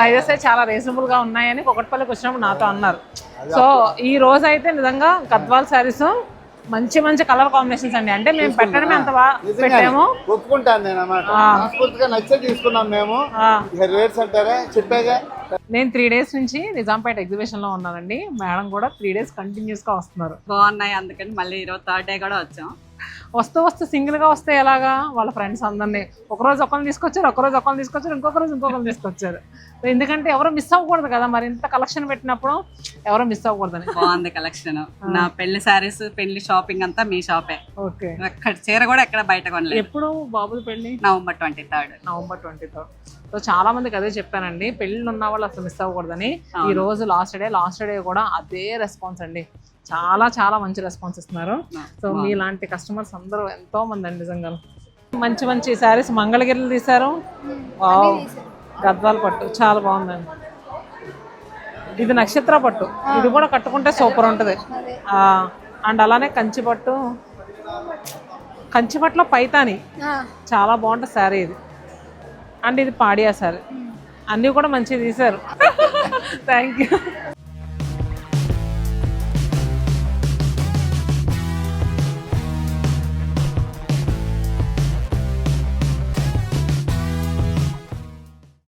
Prices చాలా reasonable గా ఉన్నాయని కుకట్పల్లికి వచ్చినప్పుడు నాతో అన్నారు. సో ఈ రోజు అయితే నిజంగా గద్వాల్ శారీస్ మంచి మంచి కలర్ కాంబినేషన్స్ అండి. అంటే మేము పెట్టడమే అంత పెట్టాము. ఒప్పుకుంటాను నేను అన్నమాట. నచ్చే తీసుకున్నాం మేము. రేట్స్ అంటారా చెప్పాగా. నేను 3 days నుంచి నిజాంపేట ఎగ్జిబిషన్ లో ఉన్నానండి. మేడం కూడా 3 days కంటిన్యూస్ గా వస్తున్నారు. బాగున్నాయి, అందుకని మళ్ళీ ఈరోజు 3rd day కూడా వచ్చాం. వస్తూ సింగిల్ గా వస్తే ఎలాగా, వాళ్ళ ఫ్రెండ్స్ అందరినీ ఒకరోజు ఒకరిని తీసుకొచ్చారు, ఇంకొక రోజు ఇంకొకరు తీసుకొచ్చారు. ఎందుకంటే ఎవరు మిస్ అవ్వకూడదు కదా, మరి ఇంత కలెక్షన్ పెట్టినప్పుడు ఎవరు మిస్ అవ్వకూడదని. బాగుంది కలెక్షన్. నా పెళ్లి శారీస్, పెళ్లి షాపింగ్ అంతా మీ షాపే. ఓకే. చీర కూడా ఎక్కడ బయట కొనలేదు. ఎప్పుడు బాబుది పెళ్లి? November 23rd. సో చాలా మందికి అదే చెప్పానండి, పెళ్ళిళ్ళు ఉన్న వాళ్ళు అసలు మిస్ అవ్వకూడదని. ఈ రోజు లాస్ట్ డే కూడా అదే రెస్పాన్స్ అండి. చాలా మంచి రెస్పాన్స్ ఇస్తున్నారు. సో మీలాంటి కస్టమర్స్ అందరూ ఎంతో మంది అండి. నిజంగా మంచి మంచి శారీస్ మంగళగిరిలు తీశారు. గద్వాల పట్టు చాలా బాగుందండి. ఇది నక్షత్ర పట్టు, ఇది కూడా కట్టుకుంటే సూపర్ ఉంటుంది. అండ్ అలానే కంచిపట్టులో పైతాని చాలా బాగుంటుంది శారీ ఇది. అండ్ ఇది పాడియా శారీ. అన్నీ కూడా మంచిగా తీశారు. Thank you.